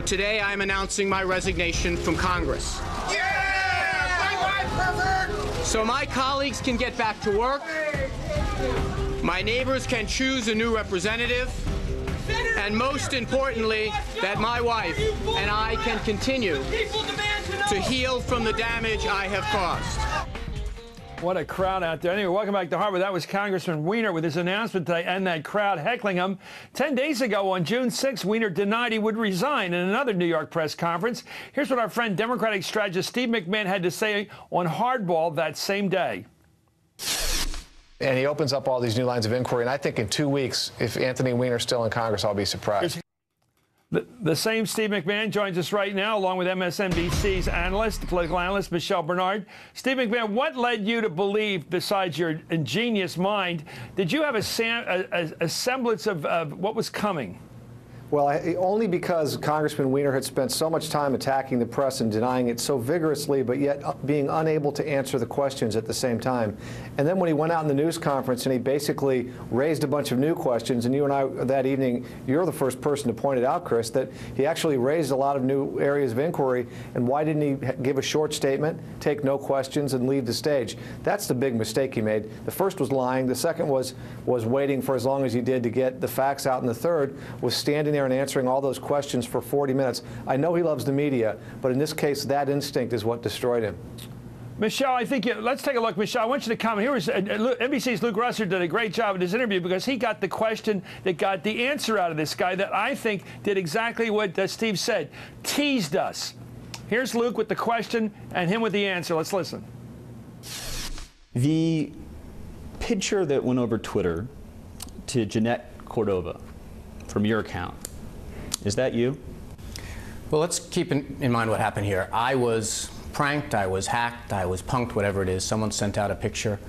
Today, I'm announcing my resignation from Congress. Yeah! Bye-bye, pervert! So my colleagues can get back to work, my neighbors can choose a new representative, and most importantly, that my wife and I can continue to heal from the damage I have caused. What a crowd out there. Anyway, welcome back to Hardball. That was Congressman Weiner with his announcement today and that crowd heckling him. 10 days ago, on June 6, Weiner denied he would resign in another New York press conference. Here's what our friend Democratic strategist Steve McMahon had to say on Hardball that same day. And he opens up all these new lines of inquiry. And I think in 2 weeks, if Anthony Weiner's still in Congress, I'll be surprised. The same Steve McMahon joins us right now, along with MSNBC's analyst, political analyst, Michelle Bernard. Steve McMahon, what led you to believe, besides your ingenious mind, did you have a semblance of what was coming? Well, only because Congressman Weiner had spent so much time attacking the press and denying it so vigorously, but yet being unable to answer the questions at the same time. And then when he went out in the news conference and he basically raised a bunch of new questions, and you and I that evening, you're the first person to point it out, Chris, that he actually raised a lot of new areas of inquiry. And why didn't he give a short statement, take no questions, and leave the stage? That's the big mistake he made. The first was lying. The second was waiting for as long as he did to get the facts out. And the third was standing there and answering all those questions for 40 minutes. I know he loves the media, but in this case, that instinct is what destroyed him. Michelle, I think let's take a look. Michelle, I want you to comment. Here was NBC's Luke Russer did a great job in his interview because he got the question that got the answer out of this guy that I think did exactly what Steve said, teased us. Here's Luke with the question and him with the answer. Let's listen. The picture that went over Twitter to Jeanette Cordova from your account, is that you? Well, let's keep in mind what happened here. I was pranked, I was hacked, I was punked, whatever it is. Someone sent out a picture.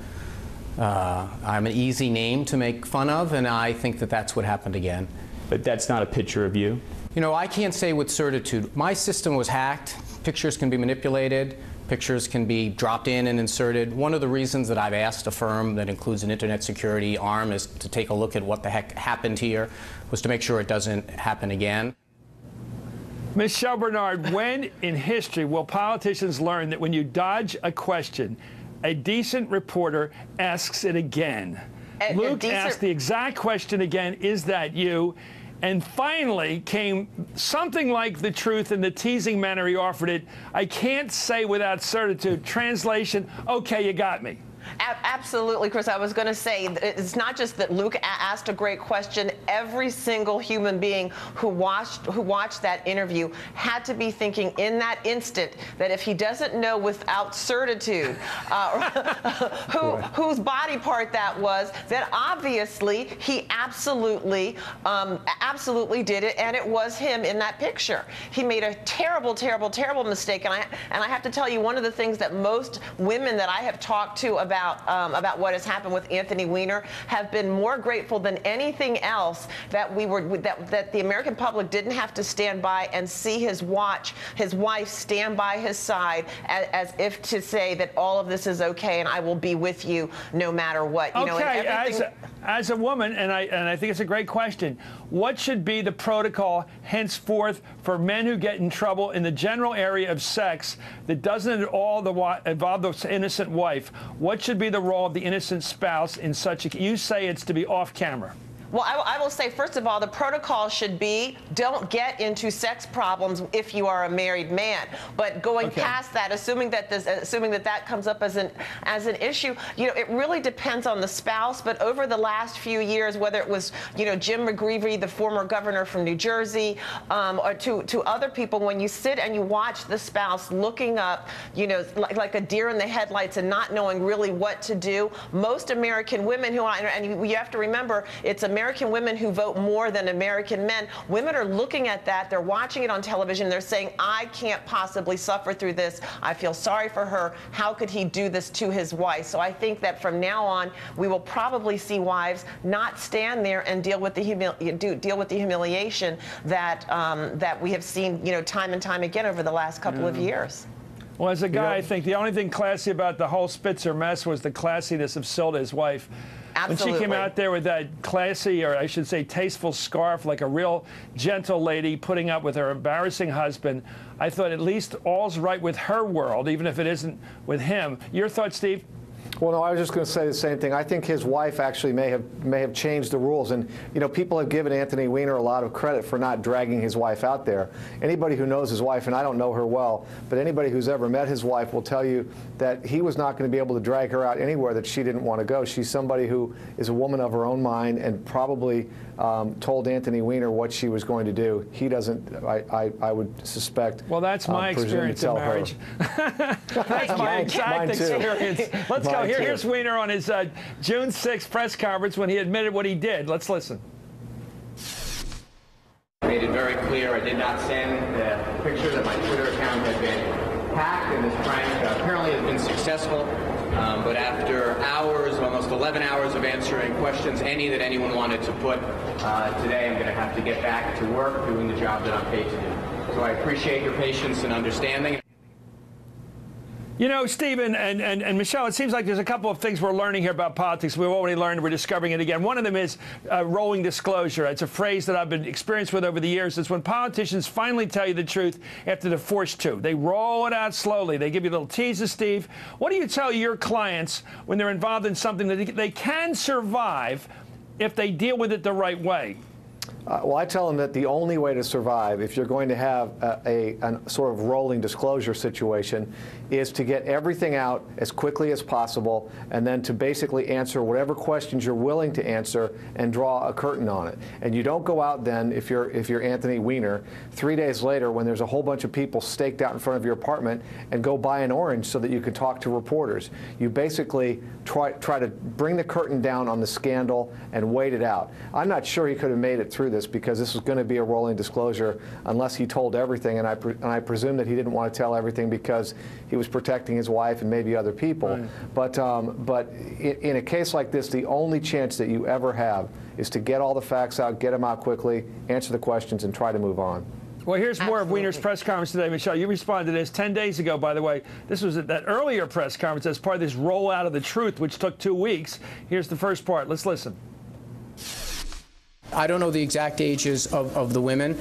I'm an easy name to make fun of, and I think that that's what happened again. But that's not a picture of you? You know, I can't say with certitude. My system was hacked. Pictures can be manipulated. Pictures can be dropped in and inserted. One of the reasons that I've asked a firm that includes an internet security arm is to take a look at what the heck happened here, was to make sure it doesn't happen again. Michelle Bernard, when in history will politicians learn that when you dodge a question, a decent reporter asks it again? Luke asked the exact question again, is that you? And finally came something like the truth in the teasing manner he offered it. I can't say without certitude. Translation, okay, you got me. Absolutely, Chris. I was going to say, it's not just that Luke asked a great question. Every single human being who watched that interview had to be thinking in that instant that if he doesn't know without certitude whose body part that was, that obviously he absolutely did it, and it was him in that picture. He made a terrible, terrible, terrible mistake, and I have to tell you, one of the things that most women that I have talked to about what has happened with Anthony Weiner have been more grateful than anything else that that the American public didn't have to stand by and see his wife stand by his side as if to say that all of this is okay and I will be with you no matter what. You know, and as a woman, and I think it's a great question, what should be the protocol henceforth for men who get in trouble in the general area of sex that doesn't at all involve the innocent wife? What should be the role of the innocent spouse in such a... You say it's to be off camera. Well, I will say, first of all, the protocol should be don't get into sex problems if you are a married man. But going past that, assuming that comes up as an issue, you know, it really depends on the spouse. But over the last few years, whether it was, you know, Jim McGreevey, the former governor from New Jersey, or to other people, when you sit and you watch the spouse looking up, you know, like a deer in the headlights and not knowing really what to do, most American women and you have to remember, it's American women who vote more than American men. Women are looking at that. They're watching it on television. They're saying, I can't possibly suffer through this. I feel sorry for her. How could he do this to his wife? So I think that from now on, we will probably see wives not stand there and deal with the humiliation that that we have seen, you know, time and time again over the last couple of years. Well, as a guy, I think the only thing classy about the whole Spitzer mess was the classiness of Silda, his wife. Absolutely. When she came out there with that classy, or I should say tasteful scarf, like a real gentle lady, putting up with her embarrassing husband, I thought at least all's right with her world, even if it isn't with him. Your thoughts, Steve? Well, no, I was just going to say the same thing. I think his wife actually may have changed the rules. And, you know, people have given Anthony Weiner a lot of credit for not dragging his wife out there. Anybody who knows his wife, and I don't know her well, but anybody who's ever met his wife will tell you that he was not going to be able to drag her out anywhere that she didn't want to go. She's somebody who is a woman of her own mind and probably told Anthony Weiner what she was going to do. He doesn't, I would suspect. Well, that's my experience in marriage. That's my exact experience. Let's go. Here's Weiner on his June 6th press conference when he admitted what he did. Let's listen. I made it very clear I did not send the picture that my Twitter account had been hacked, and this prank apparently has been successful. But after hours, almost 11 hours of answering questions, any that anyone wanted to put today, I'm going to have to get back to work doing the job that I'm paid to do. So I appreciate your patience and understanding. You know, Stephen and Michelle, it seems like there's a couple of things we're learning here about politics. We've already learned, we're discovering it again. One of them is rolling disclosure. It's a phrase that I've been experienced with over the years. It's when politicians finally tell you the truth after they're forced to. They roll it out slowly. They give you little teases, Steve. What do you tell your clients when they're involved in something that they can survive if they deal with it the right way? Well, I tell them that the only way to survive, if you're going to have a sort of rolling disclosure situation, is to get everything out as quickly as possible, and then to basically answer whatever questions you're willing to answer and draw a curtain on it. And you don't go out then, if you're Anthony Weiner, 3 days later when there's a whole bunch of people staked out in front of your apartment, and go buy an orange so that you can talk to reporters. You basically try to bring the curtain down on the scandal and wait it out. I'm not sure he could have made it through this, because this was going to be a rolling disclosure unless he told everything, and I presume that he didn't want to tell everything because he was protecting his wife and maybe other people. Right. But in a case like this, the only chance that you ever have is to get all the facts out, get them out quickly, answer the questions, and try to move on. Well, here's more of Weiner's press conference today. Michelle, you responded to this 10 days ago, by the way. This was at that earlier press conference as part of this rollout of the truth, which took 2 weeks. Here's the first part. Let's listen. I don't know the exact ages of the women,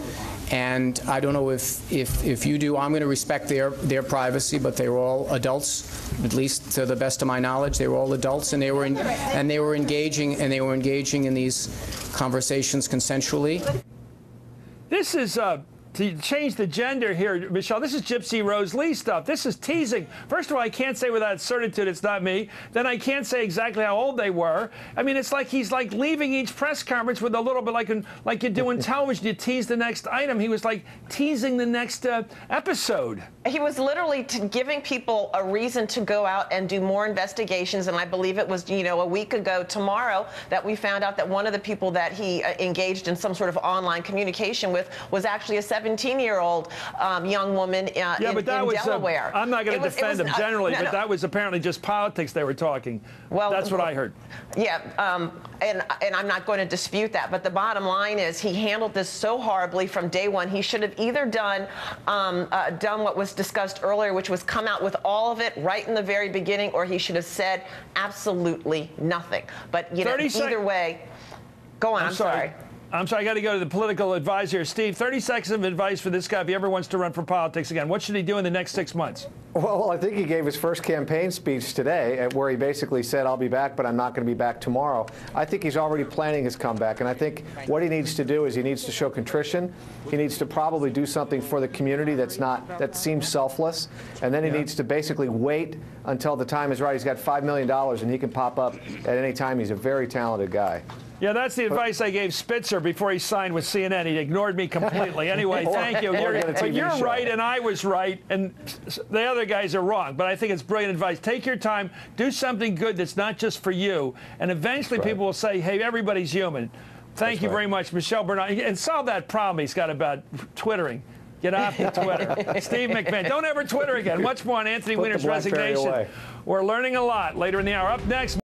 and I don't know if you do. I'm going to respect their privacy, but they were all adults, at least to the best of my knowledge. They were all adults, and they were engaging in these conversations consensually. This is to change the gender here, Michelle, this is Gypsy Rose Lee stuff. This is teasing. First of all, I can't say without certitude it's not me. Then I can't say exactly how old they were. I mean, it's like he's like leaving each press conference with a little bit like you do in television. You tease the next item. He was like teasing the next episode. He was literally giving people a reason to go out and do more investigations. And I believe it was, a week ago tomorrow that we found out that one of the people that he engaged in some sort of online communication with was actually a 17-year-old young woman in Delaware. I'm not going to defend him generally, but that was apparently just politics they were talking. Well, that's what I heard. Yeah, and I'm not going to dispute that. But the bottom line is he handled this so horribly from day one. He should have either done what was discussed earlier, which was come out with all of it right in the very beginning, or he should have said absolutely nothing. But either way, go on. I'm sorry. I got to go to the political advisor. Steve, 30 seconds of advice for this guy if he ever wants to run for politics again. What should he do in the next 6 months? Well, I think he gave his first campaign speech today where he basically said, I'll be back, but I'm not going to be back tomorrow. I think he's already planning his comeback, and I think what he needs to do is he needs to show contrition. He needs to probably do something for the community that seems selfless, and then he needs to basically wait until the time is right. He's got $5 million, and he can pop up at any time. He's a very talented guy. Yeah, that's the advice I gave Spitzer before he signed with CNN. He ignored me completely. Anyway, thank you. You're right, and I was right, and the other guys are wrong. But I think it's brilliant advice. Take your time. Do something good that's not just for you. And eventually people will say, hey, everybody's human. Thank you very much, Michelle Bernard. And solve that problem he's got about Twittering. Get off the Twitter. Steve McMahon. Don't ever Twitter again. Much more on Anthony Weiner's resignation. We're learning a lot later in the hour. Up next.